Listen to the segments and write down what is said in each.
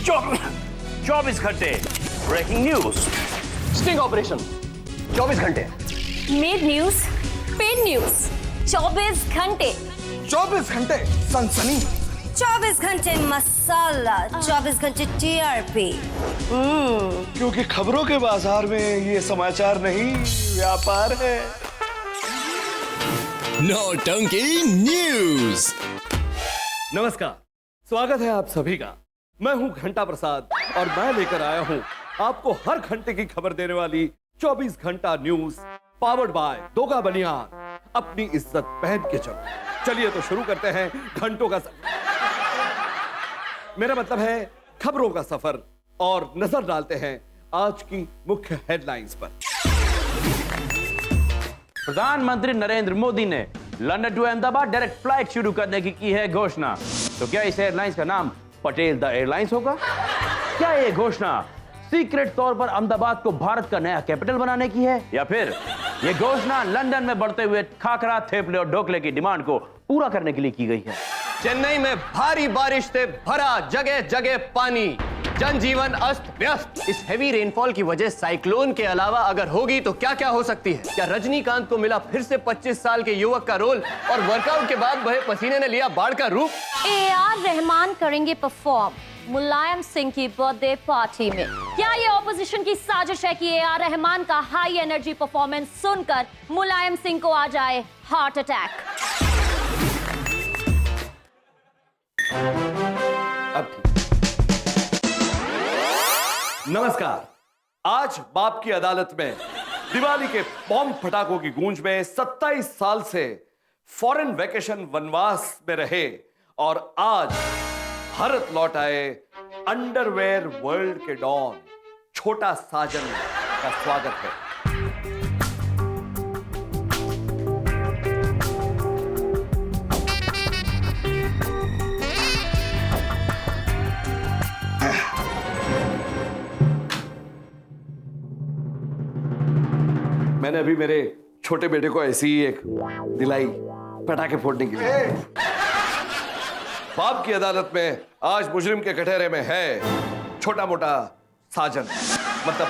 24 घंटे breaking news. Sting operation 24 घंटे। Made news, paid news 24 घंटे। 24 घंटे सनसनी, 24 घंटे मसाला, 24 घंटे टीआरपी। क्योंकि खबरों के बाजार में ये समाचार नहीं, व्यापार है। नौटंकी न्यूज। नमस्कार, स्वागत है आप सभी का। मैं हूं घंटा प्रसाद और मैं लेकर आया हूं आपको हर घंटे की खबर देने वाली 24 घंटा न्यूज, पावर्ड बाय दोगा बनियान। अपनी इज्जत पहन के चलो। चलिए तो शुरू करते हैं घंटों का सफर। मेरा मतलब है खबरों का सफर, और नजर डालते हैं आज की मुख्य हेडलाइंस पर। प्रधानमंत्री नरेंद्र मोदी ने London to Ahmedabad direct flight शुरू करने की है घोषणा। तो क्या इस एयरलाइंस का नाम पटेल द एयरलाइंस होगा? क्या ये घोषणा सीक्रेट तौर पर अहमदाबाद को भारत का नया कैपिटल बनाने की है, या फिर ये घोषणा लंदन में बढ़ते हुए खाकरा, थेपले और ढोकले की डिमांड को पूरा करने के लिए की गई है? चेन्नई में भारी बारिश से भरा जगह जगह पानी, जनजीवन अस्त व्यस्त। इस हेवी रेनफॉल की वजह साइक्लोन के अलावा अगर होगी तो क्या क्या हो सकती है? क्या रजनीकांत को मिला फिर से 25 साल के युवक का रोल, और वर्कआउट के बाद बहे पसीने ने लिया बाढ़ का रूप? AR रहमान करेंगे परफॉर्म मुलायम सिंह की बर्थडे पार्टी में। क्या ये ऑपोजिशन की साजिश है कि AR रहमान का हाई एनर्जी परफॉर्मेंस सुनकर मुलायम सिंह को आ जाए हार्ट अटैक? नमस्कार। आज बाप की अदालत में दिवाली के बॉम्ब फटाकों की गूंज में 27 साल से फॉरेन वेकेशन वनवास में रहे और आज भारत लौट आए अंडरवेयर वर्ल्ड के डॉन छोटा साजन का स्वागत है। मैंने अभी मेरे छोटे बेटे को ऐसी ही एक दिलाई पटाखे फोड़ने के लिए। बाप की अदालत में आज मुजरिम के कटहरे में है छोटा मोटा साजन, मतलब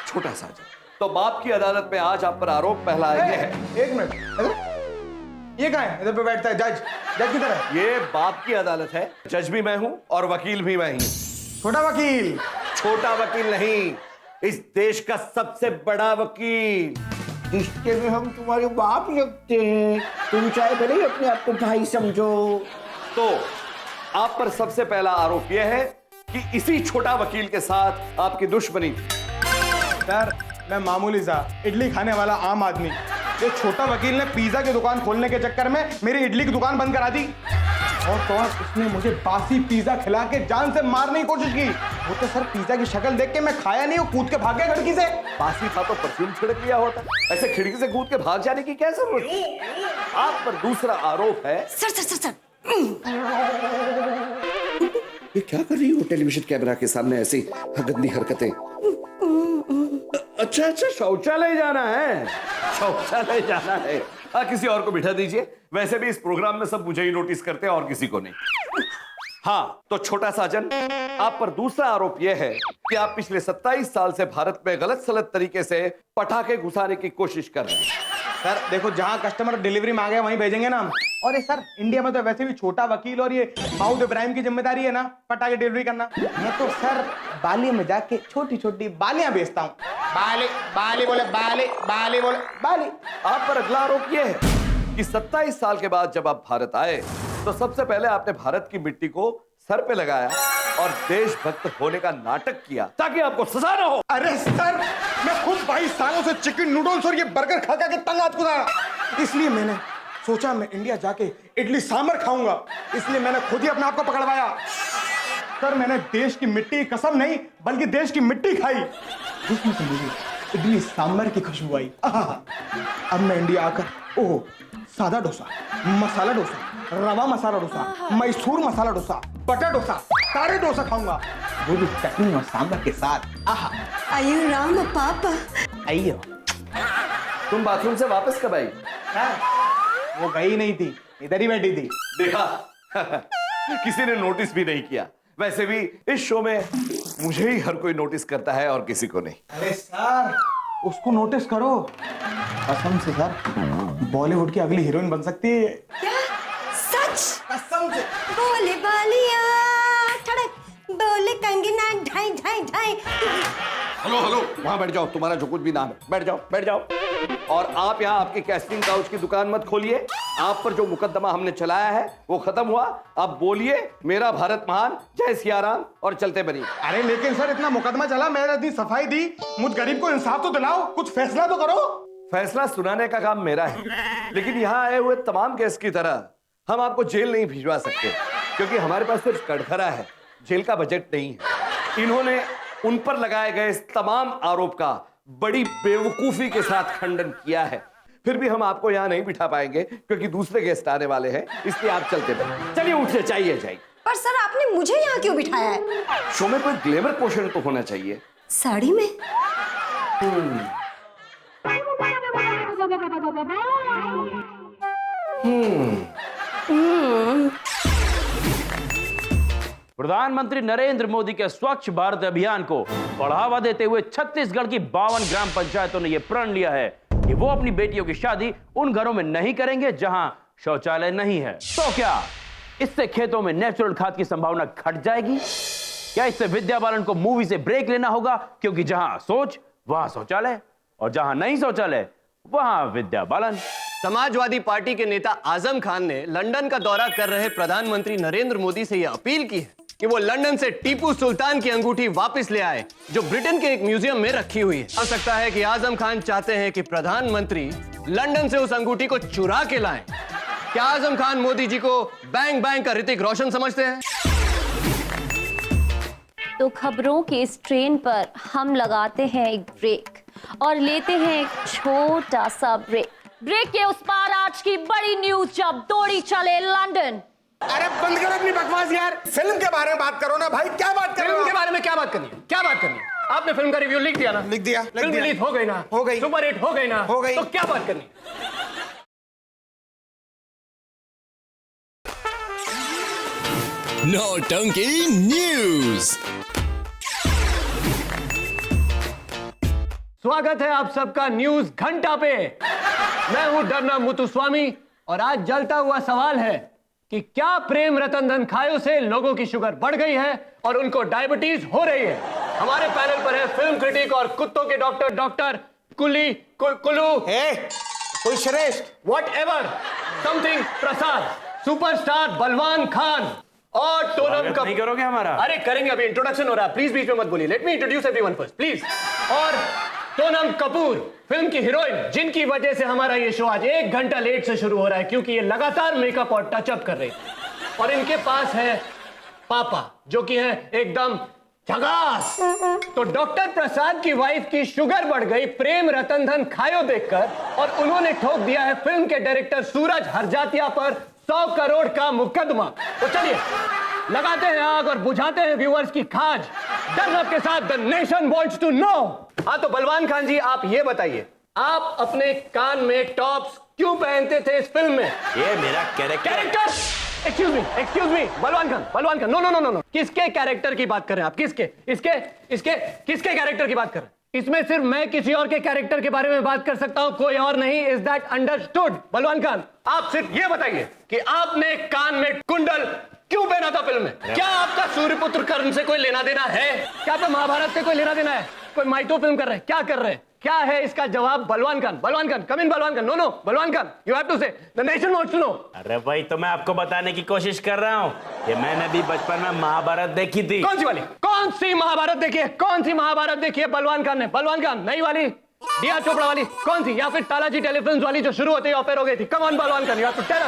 छोटा साजन। तो बाप की अदालत में आज आप पर आरोप पहला ये है। एक मिनट, ये कहाँ है? इधर पे बैठता है जज। जज किधर है? ये बाप की अदालत है, जज भी मैं हूं और वकील भी मैं ही। छोटा वकील? छोटा वकील नहीं, इस देश का सबसे बड़ा वकील। रिश्ते में हम तुम्हारे बाप लगते हैं, तुम चाहे भले ही अपने आप को भाई समझो। तो आप पर सबसे पहला आरोप यह है कि इसी छोटा वकील के साथ आपकी दुश्मनी थी। सर, मैं मामूली सा इडली खाने वाला आम आदमी, ये छोटा वकील ने पिज्जा की दुकान खोलने के चक्कर में मेरी इडली की दुकान बंद करा दी, और तो और उसने मुझे बासी पिज्जा खिला के जान से मारने की कोशिश की। वो तो सर पिज्जा की शक्ल देख के मैं खाया नहीं, वो कूद के भाग गया खिड़की से। बासी था तो परफ्यूम छिड़क लिया होता, ऐसे खिड़की से कूद के भाग जाने की क्या जरूरत? आप पर दूसरा आरोप है। सर ये क्या कर रही हो टेलीविजन कैमरा के सामने ऐसी गंदी हरकतें? अच्छा, शौचालय जाना है, शौचालय जाना है। किसी और को बिठा दीजिए, वैसे भी इस प्रोग्राम में सब मुझे ही नोटिस करते हैं और किसी को नहीं। हाँ, तो छोटा साजन, आप पर दूसरा आरोप यह है कि आप पिछले 27 साल से भारत में गलत सलत तरीके से पटाखे घुसाने की कोशिश कर रहे हैं। सर देखो, जहाँ कस्टमर डिलीवरी मांगे वहीं भेजेंगे ना हम। और ये सर इंडिया में तो वैसे भी छोटा वकील और ये दाऊद इब्राहिम की जिम्मेदारी है ना पटाखे डिलीवरी करना। मैं तो सर बाली में जाके छोटी छोटी बालियां बेचता हूँ। बाली बाली बोले बाली, बाली बोले बाली। आप पर अगला आरोप यह है कि 27 साल के बाद जब आप भारत आए तो सबसे पहले आपने भारत की मिट्टी को सर पे लगाया और देशभक्त होने का नाटक किया ताकि आपको सजा न हो। अरे सर, मैं खुद 22 सालों से चिकन नूडल्स और ये बर्गर खा के तंग आ चुका था, इसलिए मैंने सोचा मैं इंडिया जाके इडली सांभर खाऊंगा, इसलिए मैंने खुद ही अपने आप को पकड़वाया। सर मैंने देश की मिट्टी की कसम नहीं बल्कि देश की मिट्टी खाई, जिसमें से मुझे इडली सांभर की खुशबू आई। अब मैं इंडिया आकर ओह सादा डोसा, मसाला डोसा, रवा मसाला डोसा, मैसूर मसाला डोसा, बटर डोसा, सारे डोसा खाऊंगा, वो भी चटनी और सांभर के साथ। आहा। अयो राम पापा। आइयो। तुम बाथरूम से वापस कब आई? वो गई नहीं थी, इधर ही बैठी थी। देखा किसी ने नोटिस भी नहीं किया। वैसे भी इस शो में मुझे ही हर कोई नोटिस करता है और किसी को नहीं। अरे सर, उसको नोटिस करो। कसम से सर, बॉलीवुड की अगली हीरोइन बन सकती है। क्या सच? कसम से। बोले बालिया ठड़क, बोले कंगना ढाई ढाई ढाई। हेलो हेलो, वहां बैठ जाओ, तुम्हारा जो कुछ भी नाम है, बैठ जाओ बैठ जाओ। और आप यहाँ आपकी कैस्टिंग काउच की दुकान मत खोलिए। आप पर जो मुकदमा हमने चलाया है वो खत्म हुआ। अब बोलिए मेरा भारत महान, जय सिया राम और चलते बनिए। अरे लेकिन सर, इतना मुकदमा चला, मैंने इतनी सफाई दी, मुझ गरीब को इंसाफ तो दिलाओ, कुछ फैसला तो करो। फैसला सुनाने का काम मेरा है, लेकिन यहाँ आए हुए तमाम केस की तरह हम आपको जेल नहीं भिजवा सकते, क्योंकि हमारे पास सिर्फ कटघरा है, जेल का बजट नहीं है। इन्होंने उन पर लगाए गए इस तमाम आरोप का बड़ी बेवकूफी के साथ खंडन किया है। फिर भी हम आपको यहाँ नहीं बिठा पाएंगे क्योंकि दूसरे गेस्ट आने वाले हैं, इसलिए आप चलते बनिए। चलिए उठिए, चाहिए जाइए। पर सर, आपने मुझे यहाँ क्यों बिठाया है? शो में कोई ग्लैमर पोर्शन तो होना चाहिए। साड़ी में? प्रधानमंत्री नरेंद्र मोदी के स्वच्छ भारत अभियान को बढ़ावा देते हुए छत्तीसगढ़ की 52 ग्राम पंचायतों ने यह प्रण लिया है कि वो अपनी बेटियों की शादी उन घरों में नहीं करेंगे जहां शौचालय नहीं है। तो क्या इससे खेतों में नेचुरल खाद की संभावना घट जाएगी? क्या इससे विद्या बालन को मूवी से ब्रेक लेना होगा, क्योंकि जहां सोच वहां शौचालय और जहां नहीं शौचालय वहां विद्या बालन? समाजवादी पार्टी के नेता आजम खान ने लंदन का दौरा कर रहे प्रधानमंत्री नरेंद्र मोदी से यह अपील की है कि वो लंदन से टीपू सुल्तान की अंगूठी वापस ले आए, जो ब्रिटेन के एक म्यूजियम में रखी हुई है। हो सकता है कि आजम खान चाहते हैं कि प्रधानमंत्री लंदन से उस अंगूठी को चुरा के लाएं। क्या आजम खान मोदी जी को बैंग बैंग का ऋतिक रोशन समझते हैं? तो खबरों के इस ट्रेन पर हम लगाते हैं एक ब्रेक और लेते हैं एक छोटा सा ब्रेक। ब्रेक के उस पार आज की बड़ी न्यूज जब दौड़ी चले लंदन। अरे बंद करो अपनी बकवास यार, फिल्म के बारे में बात करो ना भाई। क्या बात कर रहे हो? फिल्म के बारे में क्या बात करनी है? क्या बात करनी है? आपने फिल्म का रिव्यू लिख दिया ना? लिख दिया। फिल्म रिलीज हो गई ना? हो गई। सुपर हिट हो गई ना? हो गई। तो क्या बात करनी है? नौटंकी न्यूज। स्वागत है आप सबका न्यूज घंटा पे। मैं हूं डरना मुतुस्वामी और आज जलता हुआ सवाल है कि क्या प्रेम रतन धन खायों से लोगों की शुगर बढ़ गई है और उनको डायबिटीज हो रही है? हमारे पैनल पर है फिल्म क्रिटिक और कुत्तों के डॉक्टर कुल्लू श्रेष्ठ व्हाटएवर समथिंग प्रसाद, सुपरस्टार बलवान खान और टोनम कपूर। नहीं करोगे हमारा? अरे करेंगे, अभी इंट्रोडक्शन हो रहा है, प्लीज बीच में मत बोलिए। Let me introduce everyone first please. और टोनम कपूर, फिल्म की हीरोइन, जिनकी वजह से हमारा ये शो आज 1 घंटा लेट से शुरू हो रहा है क्योंकि ये लगातार मेकअप और टचअप कर रही है। और इनके पास है पापा, जो कि है एकदम झकास। तो डॉक्टर प्रसाद की वाइफ की शुगर बढ़ गई प्रेम रतन धन खायो देखकर, और उन्होंने ठोक दिया है फिल्म के डायरेक्टर सूरज हरजातिया पर 100 करोड़ का मुकदमा। तो चलिए लगाते हैं आग और बुझाते हैं व्यूअर्स की खाज। डरनब के साथ the nation wants to know. हाँ तो बलवान खान जी, आप ये बताइए, आप अपने कान में टॉप्स क्यों पहनते थे इस फिल्म में? ये मेरा कैरेक्टर। एक्सक्यूज मी बलवान खान, नो। किसके कैरेक्टर की बात कर रहे हैं आप? किसके कैरेक्टर की बात कर रहे हैं? इसमें सिर्फ मैं किसी और के कैरेक्टर के बारे में बात कर सकता हूं, कोई और नहीं। Is that understood? बलवान खान, आप सिर्फ ये बताइए कि आपने कान में कुंडल क्यों पहना था फिल्म में? क्या आपका सूर्यपुत्र कर्ण से कोई लेना देना है? क्या आपका महाभारत से कोई लेना देना है? कोई माइथो फिल्म कर रहे हैं? क्या कर रहे हैं? क्या है इसका जवाब? बलवान खान, कम इन बलवान Khan. No Balwan Khan, you have to say, the nation wants to know. अरे भाई, तो मैं आपको बताने की कोशिश कर रहा हूँ कि मैंने भी बचपन में महाभारत देखी थी। कौन सी वाली? कौन सी महाभारत देखी है? कौन सी महाभारत देखी है बलवान खान ने? बलवान खान, नई वाली, दिया चोपड़ा वाली, कौन सी? या फिर तालाजी टेलीफिल्म्स वाली जो शुरू होते ही ऑफर हो गई थी? Come on Balwan Khan, you have to tell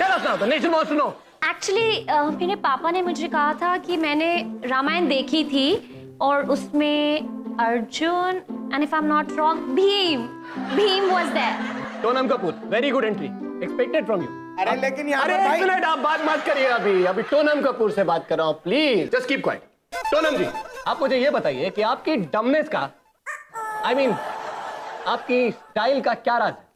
us now, the nation wants to know. Actually मेरे पापा ने मुझे कहा था कि मैंने रामायण देखी थी और उसमें Arjun and if I am not wrong Bheem was there. टोनम Kapoor, very good entry, expected from you. अरे लेकिन यहाँ अरे पर भाई, एक मिनट, आप बात मत करिए। अभी टोनम कपूर से बात कर रहा हूँ, प्लीज जस्ट कीप क्वाइट। टोनम जी, आप मुझे ये बताइए कि आपकी डमनेस का, आई मीन आपकी स्टाइल का क्या राज है?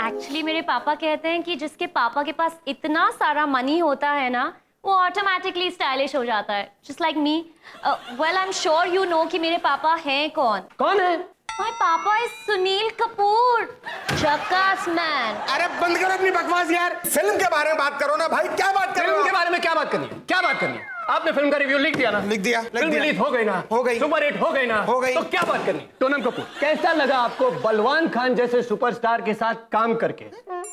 एक्चुअली मेरे पापा कहते हैं कि जिसके पापा के पास इतना सारा मनी होता है ना, वो ऑटोमेटिकली स्टाइलिश हो जाता है, just like me. Well, I am sure you know कि मेरे पापा हैं कौन। कौन है? माय पापा इज सुनील कपूर, झकास मैन। अरे बंद करो अपनी बकवास यार, फिल्म के बारे में बात करो ना भाई। क्या बात कर रहे हो? फिल्म के बारे में क्या बात करनी है? क्या बात करनी है? आपने फिल्म का रिव्यू लिख दिया ना? लिख दिया। फिल्म रिलीज हो गई ना? हो गई। सुपर हिट हो गई ना? हो गई। तो क्या बात करनी? सोनम कपूर, कैसा लगा आपको बलवान खान जैसे सुपरस्टार के साथ काम करके,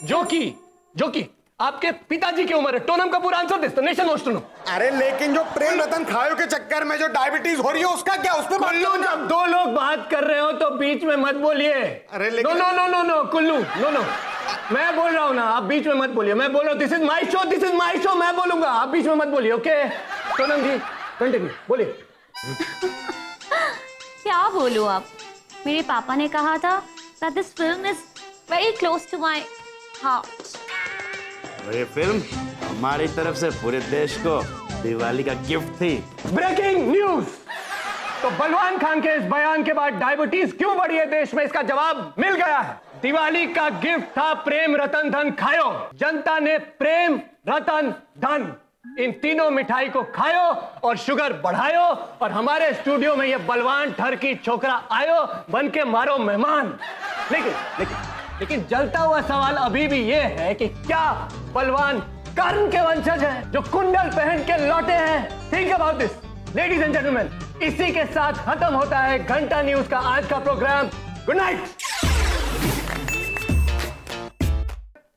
जो कि आपके पिताजी की उम्र है? Sonam Kapoor, answer this, the nation wants to know. अरे लेकिन जो प्रेम रतन खायो के चक्कर में जो डायबिटीज हो रही है उसका क्या? उसमें बात कुल्लू, करो ना। जब दो लोग बात कर रहे हो तो बीच में मत बोलिए। अरे लेकिन- नो कुल्लू, नो, मैं बोल रहा हूँ ना, आप बीच में मत बोलिए। मैं बोल रहा हूँ दिस इज माय शो, मैं बोलूंगा, आप बीच में मत बोलिए, ओके? सोनम जी कंटिन्यू, बोलिए। क्या बोलूं आप? मेरे पापा ने कहा था that this film is very close to my heart. ये फिल्म हमारी तरफ से पूरे देश को दिवाली का गिफ्ट थी। Breaking news! तो बलवान खान के इस बयान के बाद डायबिटीज क्यों बढ़ी है देश में, इसका जवाब मिल गया है। दिवाली का गिफ्ट था प्रेम रतन धन खायो। जनता ने प्रेम रतन धन इन तीनों मिठाई को खायो और शुगर बढ़ायो, और हमारे स्टूडियो में ये बलवान ठर की छोकरा आयो बन के मारो मेहमान। लेकिन जलता हुआ सवाल अभी भी ये है कि क्या बलवान कर्ण के वंशज हैं जो कुंडल पहन के लौटे हैं? Think about this ladies and gentleman. इसी के साथ खत्म होता है घंटा न्यूज का आज का programme. Good night.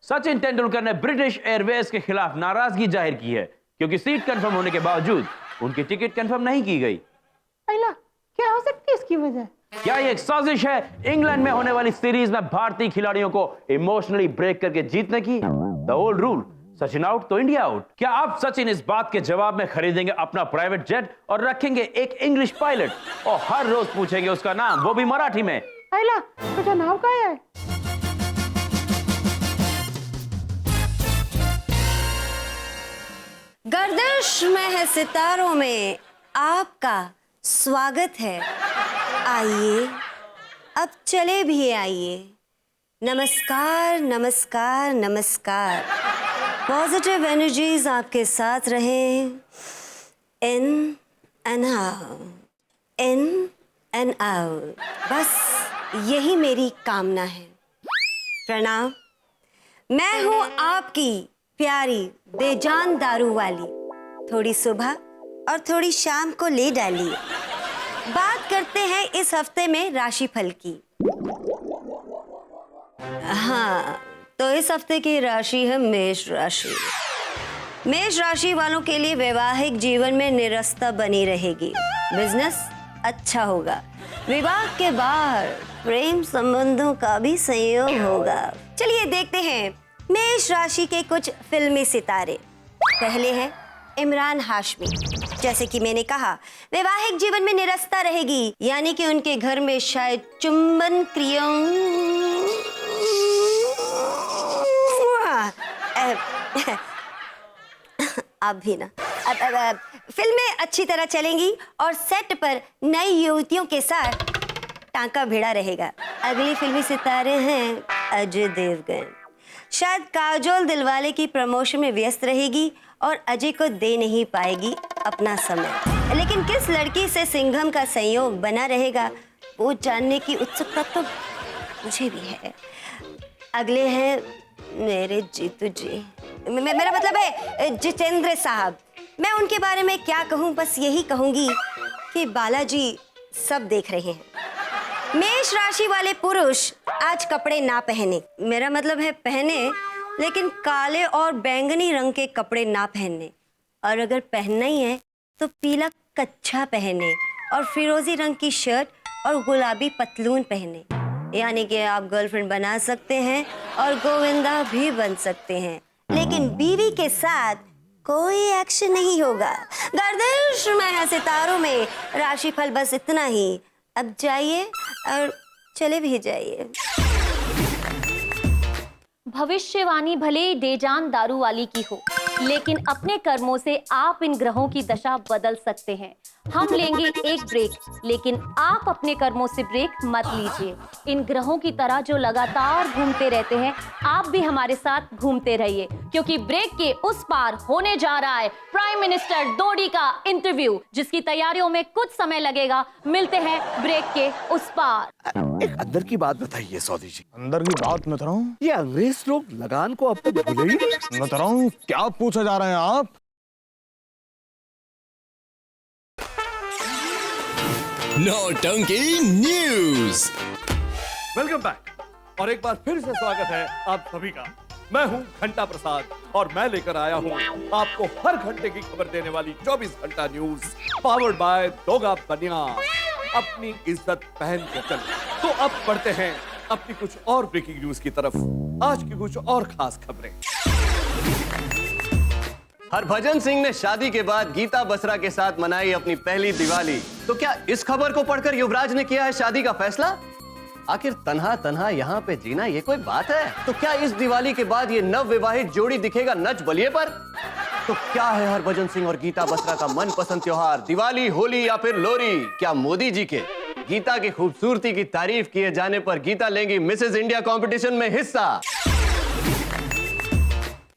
Sachin Tendulkar ने ब्रिटिश एयरवेज के खिलाफ नाराजगी जाहिर की है क्योंकि सीट कंफर्म होने के बावजूद उनकी टिकट कंफर्म नहीं की गई। क्या हो सकती है इसकी वजह? क्या ये एक साजिश है इंग्लैंड में होने वाली सीरीज में भारतीय खिलाड़ियों को इमोशनली ब्रेक करके जीतने की? The old rule, Sachin out तो इंडिया आउट। क्या आप सचिन इस बात के जवाब में खरीदेंगे अपना प्राइवेट जेट और रखेंगे एक इंग्लिश पायलट और हर रोज पूछेंगे उसका नाम, वो भी मराठी में? तुझा नाव काय है? गर्दिश में है सितारों में आपका स्वागत है। आइए अब चले भी आइए। नमस्कार नमस्कार नमस्कार। पॉजिटिव एनर्जीज आपके साथ रहे। In and out, in and out, बस यही मेरी कामना है। प्रणाम, मैं हूँ आपकी प्यारी बेजान दारू वाली। थोड़ी सुबह और थोड़ी शाम को ले डालिए। बात करते हैं इस हफ्ते में राशिफल की। हाँ, तो इस हफ्ते की राशि है मेष राशि। मेष राशि वालों के लिए वैवाहिक जीवन में निरस्ता बनी रहेगी। बिजनेस अच्छा होगा। विवाह के बाद प्रेम संबंधों का भी संयोग होगा। चलिए देखते हैं मेष राशि के कुछ फिल्मी सितारे। पहले हैं इमरान हाशमी। जैसे कि मैंने कहा, वैवाहिक जीवन में निरस्ता रहेगी, यानी कि उनके घर में शायद चुंबन क्रियाओं अब भी ना अब फिल्में अच्छी तरह चलेंगी और सेट पर नई युवतियों के साथ टांका भिड़ा रहेगा। अगली फिल्मी सितारे हैं अजय देवगन। शायद काजोल दिलवाले की प्रमोशन में व्यस्त रहेगी और अजय को दे नहीं पाएगी अपना समय। लेकिन किस लड़की से सिंघम का संयोग बना रहेगा वो जानने की उत्सुकता तो मुझे भी है। अगले हैं मेरे जीतू जी, मेरा मतलब है जितेंद्र साहब। मैं उनके बारे में क्या कहूँ, बस यही कहूँगी कि बालाजी सब देख रहे हैं। मेष राशि वाले पुरुष आज कपड़े ना पहने, मेरा मतलब है पहने, लेकिन काले और बैंगनी रंग के कपड़े ना पहनने, और अगर पहनना ही है तो पीला कच्छा पहने और फिरोजी रंग की शर्ट और गुलाबी पतलून पहने। यानी कि आप गर्लफ्रेंड बना सकते हैं और गोविंदा भी बन सकते हैं, लेकिन बीवी के साथ कोई एक्शन नहीं होगा। गर्दिश में है सितारों में राशिफल बस इतना ही। अब जाइए और चले भी जाइए। भविष्यवाणी भले ही बेजान दारू वाली की हो, लेकिन अपने कर्मों से आप इन ग्रहों की दशा बदल सकते हैं। हम लेंगे एक ब्रेक, लेकिन आप अपने कर्मों से ब्रेक मत लीजिए। इन ग्रहों की तरह जो लगातार घूमते रहते हैं, आप भी हमारे साथ घूमते रहिए, क्योंकि ब्रेक के उस पार होने जा रहा है प्राइम मिनिस्टर डोडी का इंटरव्यू, जिसकी तैयारियों में कुछ समय लगेगा। मिलते हैं ब्रेक के उस पार। एक अंदर की बात बताइए सौदी जी, अंदर की बात मैं रहा हूँ, ये अंग्रेज लोग लगान को अब तक भूले ही नहीं। मैं रहा हूँ, क्या पूछा जा रहे हैं आप? नौटंकी न्यूज। वेलकम बैक और एक बार फिर से स्वागत है आप सभी का। मैं हूं घंटा प्रसाद और मैं लेकर आया हूं आपको हर घंटे की खबर देने वाली 24 घंटा न्यूज, पावर्ड बाय दोगा बनिया। अपनी इज्जत पहन के चलो। तो अब बढ़ते हैं अपनी कुछ और ब्रेकिंग न्यूज की तरफ। आज की कुछ और खास खबरें। हरभजन सिंह ने शादी के बाद गीता बसरा के साथ मनाई अपनी पहली दिवाली। तो क्या इस खबर को पढ़कर युवराज ने किया है शादी का फैसला? आखिर तन्हा तन्हा यहाँ पे जीना ये कोई बात है? तो क्या इस दिवाली के बाद ये नव विवाहित जोड़ी दिखेगा नच बलिए पर? तो क्या है हरभजन सिंह और गीता बसरा का मनपसंद त्योहार, दिवाली, होली या फिर लोहड़ी? क्या मोदी जी के गीता की खूबसूरती की तारीफ किए जाने पर गीता लेंगी मिसेस इंडिया कंपटीशन में हिस्सा?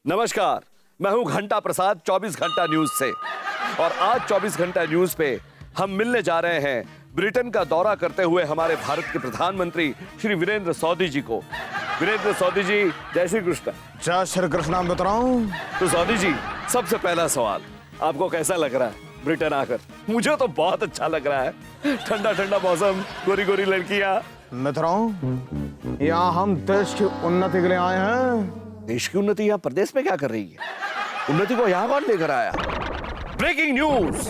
नमस्कार, मैं हूं घंटा प्रसाद 24 घंटा न्यूज से और आज 24 घंटा न्यूज पे हम मिलने जा रहे हैं ब्रिटेन का दौरा करते हुए हमारे भारत के प्रधानमंत्री श्री वीरेंद्र सौदी जी को। वीरेंद्र सौदी जी, जय श्री कृष्ण। जय श्री कृष्ण। बता रहा हूँ, तो सौदी जी, सबसे पहला सवाल, आपको कैसा लग रहा है ब्रिटेन आकर? मुझे तो बहुत अच्छा लग रहा है। ठंडा ठंडा मौसम, गोरी गोरी लड़कियां। मैं बता रहा हूँ, यहाँ हम देश की उन्नति के लिए आए हैं। देश की उन्नति यहाँ प्रदेश में क्या कर रही है? उन्नति को यहाँ कौन लेकर आया? ब्रेकिंग न्यूज,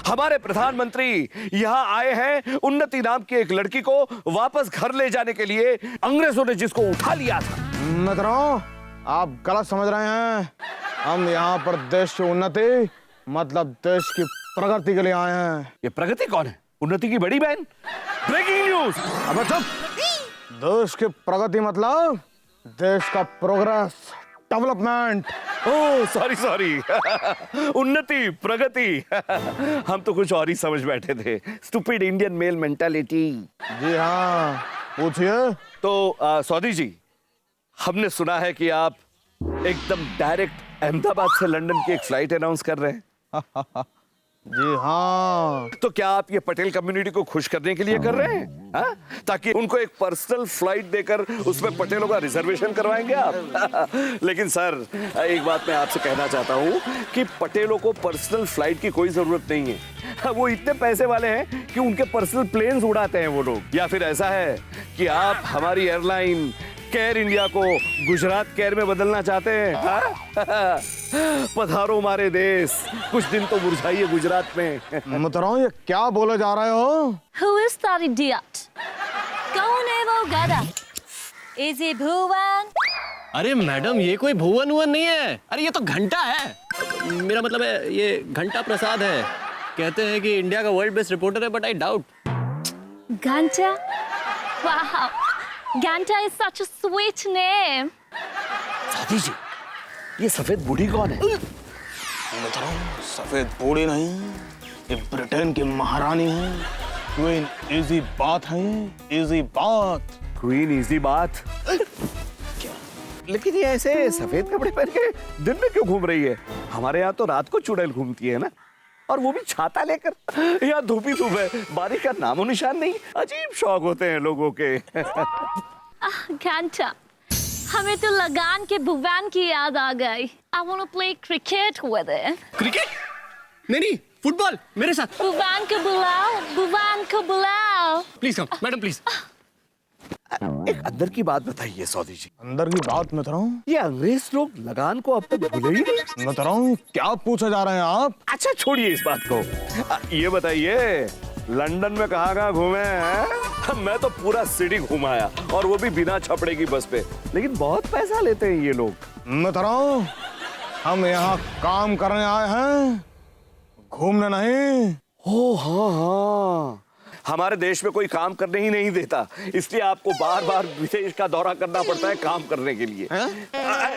हमारे प्रधानमंत्री यहाँ आए हैं उन्नति नाम की एक लड़की को वापस घर ले जाने के लिए, अंग्रेजों ने जिसको उठा लिया था। मैं बता रहा हूँ, आप गलत समझ रहे हैं। हम यहाँ पर देश की उन्नति मतलब देश की प्रगति के लिए आए हैं। ये प्रगति कौन है? उन्नति की बड़ी बहन। Breaking news. अब चुप। देश की प्रगति मतलब देश का प्रोग्रेस, डेवलपमेंट। ओह सॉरी उन्नति, प्रगति। हम तो कुछ और ही समझ बैठे थे। Stupid Indian male mentality. जी हाँ, पूछिए। तो सौदी जी, हमने सुना है कि आप एकदम डायरेक्ट अहमदाबाद से लंदन की एक फ्लाइट अनाउंस कर रहे हैं। जी हाँ। तो क्या आप ये पटेल कम्युनिटी को खुश करने के लिए कर रहे हैं, हा? ताकि उनको एक पर्सनल फ्लाइट देकर उसमें पटेलों का रिजर्वेशन करवाएंगे आप? लेकिन सर, एक बात मैं आपसे कहना चाहता हूँ कि पटेलों को पर्सनल फ्लाइट की कोई जरूरत नहीं है। वो इतने पैसे वाले हैं कि उनके पर्सनल प्लेन्स उड़ाते हैं वो लोग। या फिर ऐसा है कि आप हमारी एयरलाइन केयर इंडिया को गुजरात केयर में बदलना चाहते हैं, हा? पधारो हमारे देश, कुछ दिन तो मुरझाइए गुजरात में। मैं बता रहा हूँ, ये क्या बोले जा रहे हो? Who is that idiot? कौन है वो गधा? Is he भुवन? अरे मैडम, ये कोई भुवन हुवन नहीं है। अरे ये तो घंटा है। मेरा मतलब है ये घंटा प्रसाद है। कहते हैं कि इंडिया का वर्ल्ड बेस्ट रिपोर्टर है, बट आई डाउट। घंटा? Wow, Ganta is such a sweet name. Saudi ji, ये सफेद बूढ़ी कौन है? मैं बता रहा हूँ, सफेद बूढ़ी नहीं, ये ब्रिटेन की महारानी है। क्वीन इजी बात है, ये इजी बात। क्वीन इजी बात? लेकिन ये ऐसे सफेद कपड़े पहन के दिन में क्यों घूम रही है? हमारे यहाँ तो रात को चुड़ैल घूमती है ना, और वो भी छाता लेकर। यहाँ धूप ही धूप है, बारिश का नामो निशान नहीं। अजीब शौक होते हैं लोगों के। घंटा, हमें तो लगान के भुवन की याद आ गई। I want to play cricket with it. Cricket? नहीं, फुटबॉल मेरे साथ। भुवन को बुलाओ, भुवन को बुलाओ। Please come, madam please. एक अंदर की बात बताइए सौदी जी, अंदर की बात मैं बता रहा हूँ, ये अंग्रेज लोग लगान को अब तक भूले ही नहीं। मैं बता रहा हूँ, क्या पूछा जा रहे हैं आप? अच्छा छोड़िए इस बात को। ये बताइए, लंदन में कहाँ घूमे हैं? मैं तो पूरा सिटी घुमाया, और वो भी बिना छपड़े की बस पे। लेकिन बहुत पैसा लेते हैं ये लोग। मैं बता रहा हूँ, हम यहाँ काम करने आए हैं, घूमने नहीं। ओ हाँ, हमारे देश में कोई काम करने ही नहीं देता, इसलिए आपको बार बार विदेश का दौरा करना पड़ता है काम करने के लिए।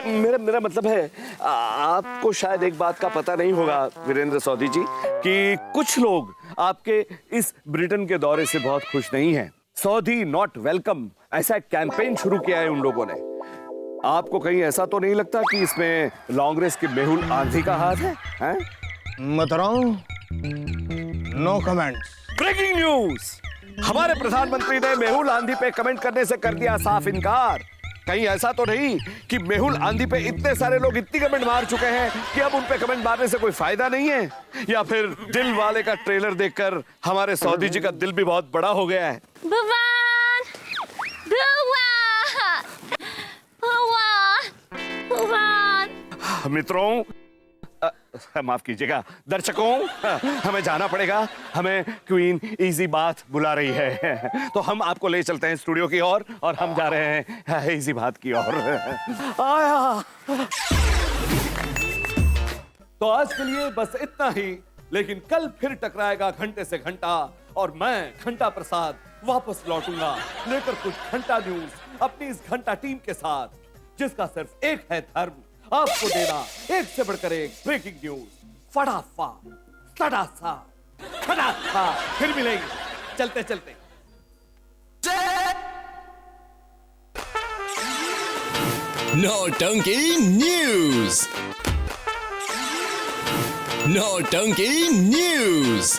मेरा मतलब है, आपको शायद एक बात का पता नहीं होगा वीरेंद्र सौदी जी, कि कुछ लोग आपके इस ब्रिटेन के दौरे से बहुत खुश नहीं हैं। सऊदी नॉट वेलकम ऐसा एक कैंपेन शुरू किया है उन लोगों ने। आपको कहीं ऐसा तो नहीं लगता कि इसमें कांग्रेस के मेहुल आंधी का हाथ है? मोहतरम, नो कमेंट। ब्रेकिंग न्यूज, हमारे प्रधानमंत्री ने मेहुल आंधी पे कमेंट करने से कर दिया साफ इनकार। कहीं ऐसा तो नहीं कि मेहुल आंधी पे इतने सारे लोग इतनी कमेंट मार चुके हैं कि अब उन पे कमेंट मारने से कोई फायदा नहीं है? या फिर दिल वाले का ट्रेलर देखकर हमारे सऊदी जी का दिल भी बहुत बड़ा हो गया है? भगवान, भगवान, भगवान, भगवान। मित्रों, माफ कीजिएगा दर्शकों, हमें जाना पड़ेगा, हमें क्वीन इजी बात बुला रही है, तो हम आपको ले चलते हैं स्टूडियो की ओर और हम जा रहे हैं इजी बात की ओर। आया। तो आज के लिए बस इतना ही, लेकिन कल फिर टकराएगा घंटे से घंटा और मैं घंटा प्रसाद वापस लौटूंगा लेकर कुछ घंटा न्यूज अपनी इस घंटा टीम के साथ, जिसका सिर्फ एक है धर्म, आपको देना एक से बढ़कर एक ब्रेकिंग न्यूज। फटाफट, सटासा, फटाफा। फिर मिलेंगे चलते चलते। नौटंकी न्यूज। नौटंकी न्यूज।